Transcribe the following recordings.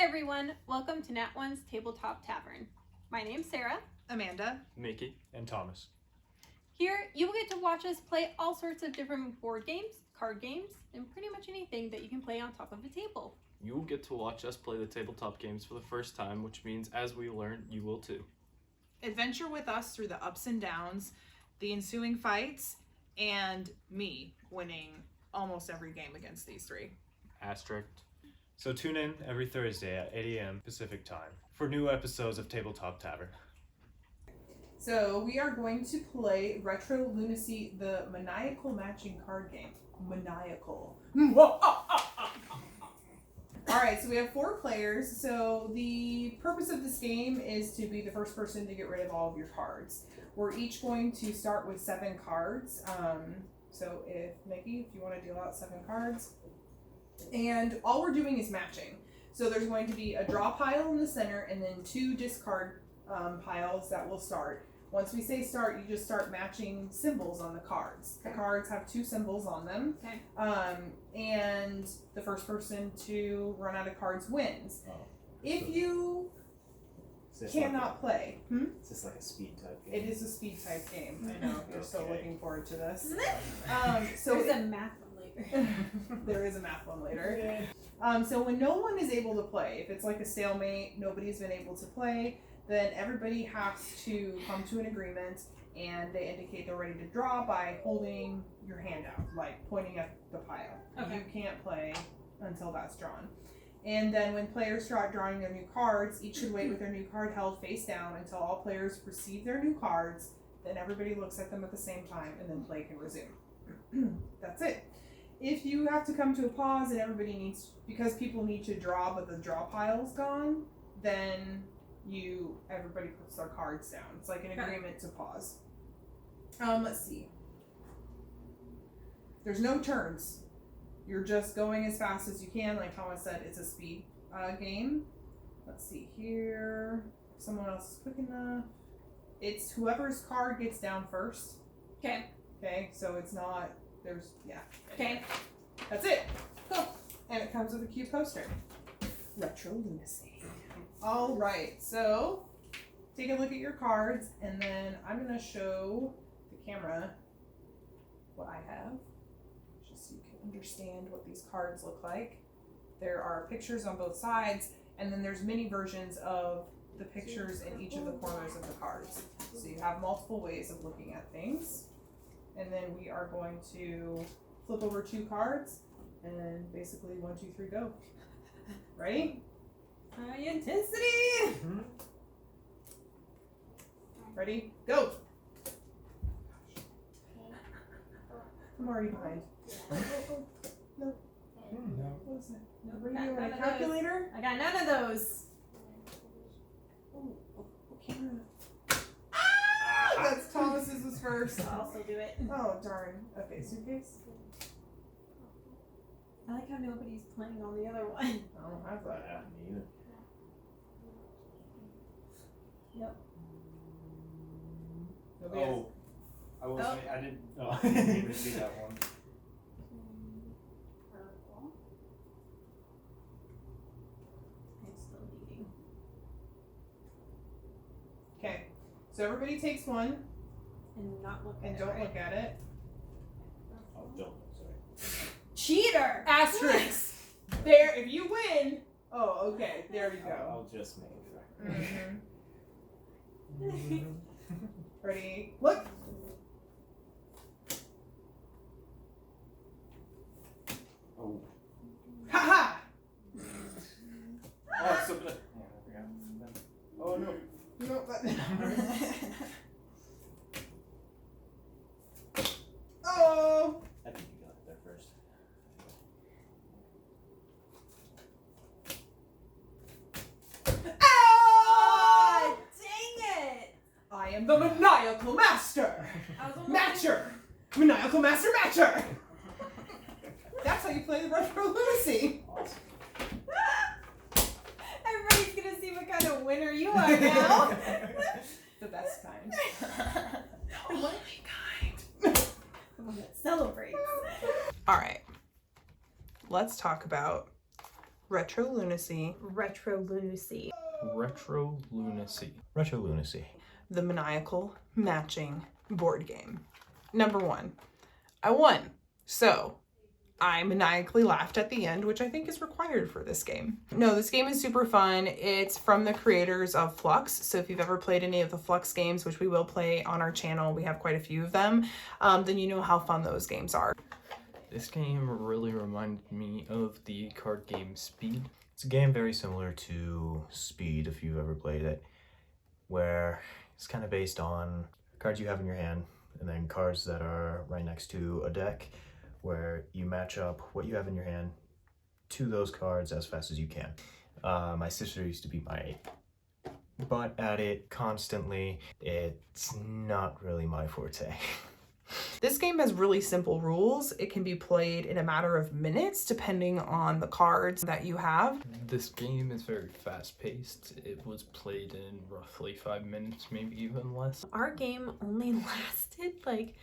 everyone, welcome to Nat One's Tabletop Tavern. My name's Sarah. Amanda. Mickey. And Thomas. Here, you will get to watch us play all sorts of different board games, card games, and pretty much anything that you can play on top of a table. You will get to watch us play the tabletop games for the first time, which means as we learn, you will too. Adventure with us through the ups and downs, the ensuing fights, and me winning almost every game against these three. Asterisk. So tune in every Thursday at 8 a.m. Pacific Time for new episodes of Tabletop Tavern. So we are going to play Retro Lunacy, the maniacal matching card game. Maniacal. Alright, so we have 4 players. So the purpose of this game is to be the first person to get rid of all of your cards. We're each going to start with 7 cards. So if Mickey, if you want to deal out 7 cards. And all we're doing is matching. So there's going to be a draw pile in the center and then 2 discard piles that will start. Once we say start, you just start matching symbols on the cards. The cards have 2 symbols on them. Okay. And the first person to run out of cards wins. Oh, If so you it's cannot play. It's just like a speed type game. It is a speed type game. I know, you're still Okay. looking forward to this. So So there's a math one later. there is a math one later. So when no one is able to play, if it's like a stalemate, nobody's been able to play, then everybody has to come to an agreement and they indicate they're ready to draw by holding your hand out, like pointing at the pile. Okay. You can't play until that's drawn. And then when players start drawing their new cards, each should wait with their new card held face down until all players receive their new cards. Then everybody looks at them at the same time and then play can resume. That's it. If you have to come to a pause and everybody needs, because people need to draw but the draw pile's gone, then everybody puts their cards down. It's like an agreement to pause. Let's see. There's no turns. You're just going as fast as you can. Like Thomas said, it's a speed game. Let's see here. If someone else is quick enough. It's whoever's card gets down first. Okay. Okay, so it's not, Okay. That's it. Cool. And it comes with a cute poster. Retro Lunacy. Alright, so take a look at your cards and then I'm going to show the camera what I have. Just so you can understand what these cards look like. There are pictures on both sides and then there's mini versions of the pictures in each of the corners of the cards. So you have multiple ways of looking at things. And then we are going to flip over 2 cards and basically 1, 2, 3, go. Ready? High intensity! Mm-hmm. Ready? Go! I'm already behind. No. What is it? Nope, Were got you none on a of calculator? I got none of those. Oh, camera. That's Thomas's was first. I'll also do it. Oh, darn. Okay, suitcase? I like how nobody's playing on the other one. I don't have that. Yeah, me either. Yep. Nobody has. I was Oh. I didn't. Oh, I didn't even see that one. Purple. I'm still needing. Okay, so everybody takes one And not look at and it. don't right? look at it. Oh, don't. Sorry. Cheater! Asterisk! There, if you win. Oh, okay, there you go. I'll just make it fair. Mm-hmm. Ready? Look! Oh. Ha Oh, so good. Yeah, I forgot. Oh no. No, Oh! I think you got it there first. Oh, dang it! I am the maniacal master! I was almost Matcher! Maniacal master matcher! That's how you play the Retro Lunacy! Awesome. Everybody's gonna see what kind of winner you are now. The best kind. The one that celebrates. Alright. Let's talk about Retro Lunacy, Retro Lunacy. Retro Lunacy. Retro Lunacy. the maniacal matching board game. Number 1, I won. So I maniacally laughed at the end, which I think is required for this game. No, this game is super fun. It's from the creators of Flux. So if you've ever played any of the Flux games, which we will play on our channel, we have quite a few of them, then you know how fun those games are. This game really reminded me of the card game Speed. It's a game very similar to Speed, if you've ever played it, where it's kind of based on cards you have in your hand and then cards that are right next to a deck, where you match up what you have in your hand to those cards as fast as you can. My sister used to beat my butt at it constantly. It's not really my forte. This game has really simple rules. It can be played in a matter of minutes depending on the cards that you have. This game is very fast-paced. It was played in roughly 5 minutes, maybe even less. Our game only lasted like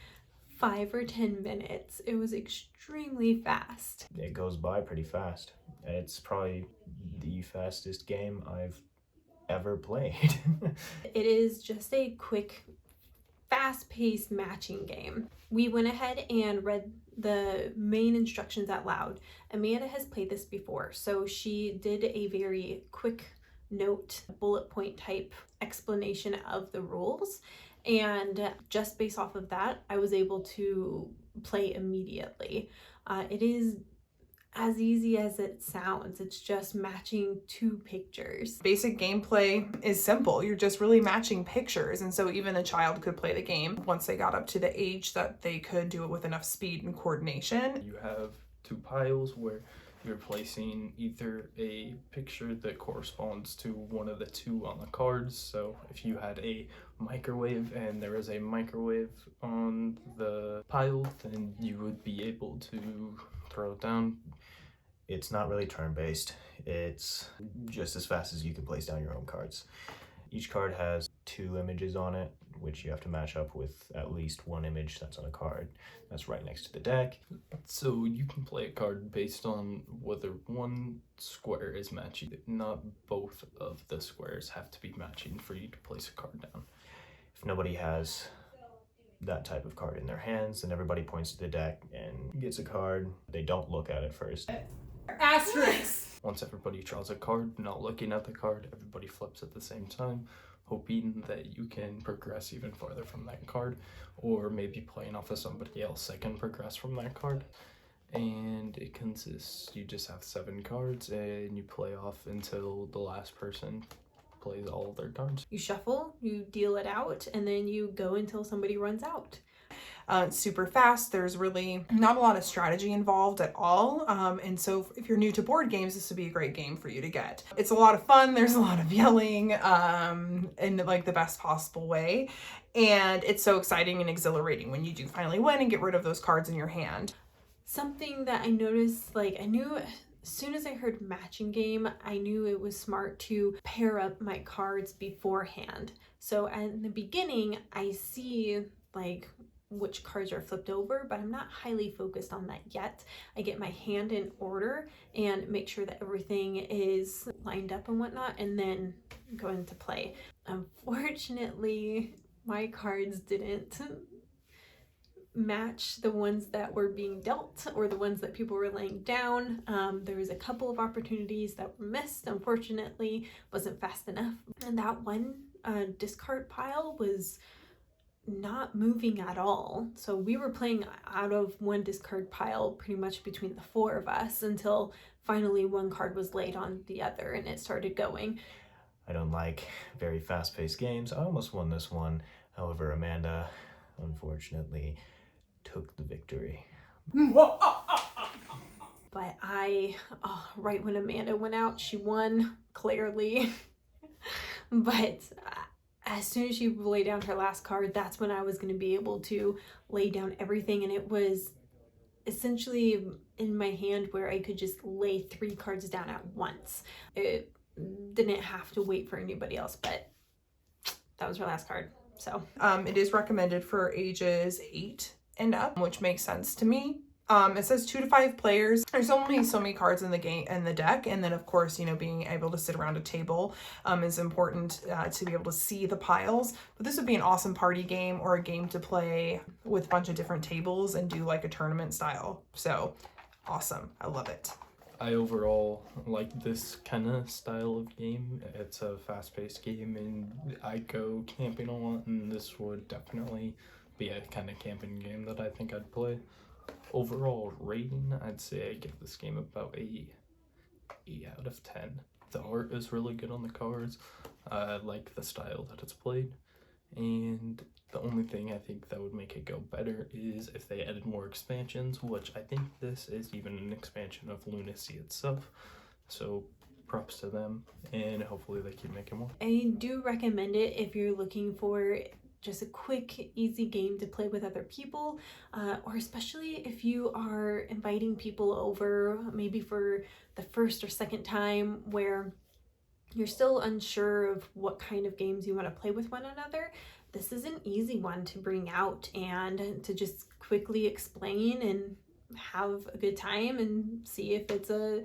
5 or 10 minutes. It was extremely fast. It goes by pretty fast. It's probably the fastest game I've ever played. It is just a quick, fast-paced matching game. We went ahead and read the main instructions out loud. Amanda has played this before, so she did a very quick note, bullet point type explanation of the rules. And just based off of that, I was able to play immediately. It is as easy as it sounds. It's just matching 2 pictures. Basic gameplay is simple. You're just really matching pictures. And so even a child could play the game once they got up to the age that they could do it with enough speed and coordination. You have 2 piles where you're placing either a picture that corresponds to one of the 2 on the cards. So if you had a microwave and there is a microwave on the pile, then you would be able to throw it down. It's not really turn-based. It's just as fast as you can place down your own cards. Each card has 2 images on it, which you have to match up with at least 1 image that's on a card that's right next to the deck. So you can play a card based on whether one square is matching. Not both of the squares have to be matching for you to place a card down. If nobody has that type of card in their hands, then everybody points to the deck and gets a card. They don't look at it first. Asterisk! Once everybody draws a card, not looking at the card, everybody flips at the same time, hoping that you can progress even farther from that card, or maybe playing off of somebody else that can progress from that card. And it consists, you just have 7 cards and you play off until the last person plays all of their cards. You shuffle, you deal it out, and then you go until somebody runs out. It's super fast. There's really not a lot of strategy involved at all. And so if you're new to board games, this would be a great game for you to get. It's a lot of fun. There's a lot of yelling in like the best possible way. And it's so exciting and exhilarating when you do finally win and get rid of those cards in your hand. Something that I noticed, like I knew as soon as I heard matching game, I knew it was smart to pair up my cards beforehand. So in the beginning, I see like which cards are flipped over, but I'm not highly focused on that yet. I get my hand in order and make sure that everything is lined up and whatnot, and then go into play. Unfortunately, my cards didn't match the ones that were being dealt or the ones that people were laying down. There was a couple of opportunities that were missed. Unfortunately, wasn't fast enough. And that one discard pile was not moving at all. So we were playing out of one discard pile pretty much between the 4 of us until finally one card was laid on the other and it started going. I don't like very fast-paced games. I almost won this one. However, Amanda, unfortunately, took the victory. But right when Amanda went out, she won, clearly. But as soon as she laid down her last card, that's when I was going to be able to lay down everything. And it was essentially in my hand where I could just lay 3 cards down at once. It didn't have to wait for anybody else, but that was her last card. So It is recommended for ages 8 and up, which makes sense to me. It says 2 to 5 players. There's only so many cards in the game and the deck, and then of course, being able to sit around a table is important to be able to see the piles. But this would be an awesome party game or a game to play with a bunch of different tables and do like a tournament style. So awesome, I love it. I overall like this kind of style of game. It's a fast-paced game, and I go camping a lot, and this would definitely be a kind of camping game that I think I'd play. Overall rating, I'd say I give this game about a 8 out of 10. The art is really good on the cards. I like the style that it's played, and the only thing I think that would make it go better is if they added more expansions, which I think this is even an expansion of Lunacy itself. So props to them, and hopefully they keep making more. I do recommend it if you're looking for just a quick, easy game to play with other people, or especially if you are inviting people over, maybe for the first or second time, where you're still unsure of what kind of games you want to play with one another. This is an easy one to bring out and to just quickly explain and have a good time and see if it's a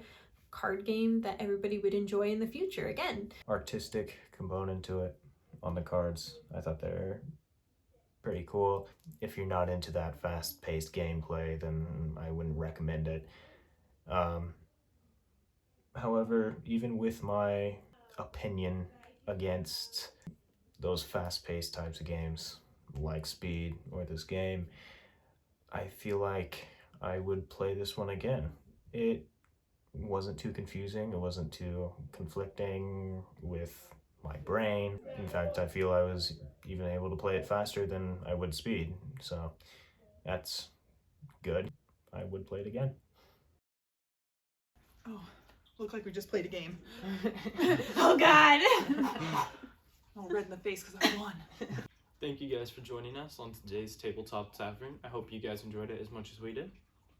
card game that everybody would enjoy in the future again. Artistic component to it on the cards. I thought they're pretty cool. If you're not into that fast-paced gameplay, then I wouldn't recommend it. However, even with my opinion against those fast-paced types of games like Speed or this game, I feel like I would play this one again. It wasn't too confusing, it wasn't too conflicting with my brain. In fact, I feel I was even able to play it faster than I would Speed, so that's good. I would play it again. Oh, look like we just played a game. Oh God! All red in the face because I won. Thank you guys for joining us on today's Tabletop Tavern. I hope you guys enjoyed it as much as we did.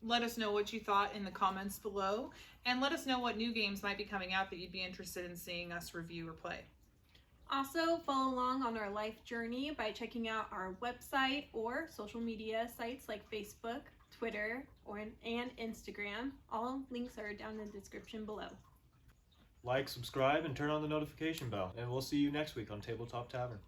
Let us know what you thought in the comments below, and let us know what new games might be coming out that you'd be interested in seeing us review or play. Also, follow along on our life journey by checking out our website or social media sites like Facebook, Twitter, and Instagram. All links are down in the description below. Like, subscribe, and turn on the notification bell. And we'll see you next week on Tabletop Tavern.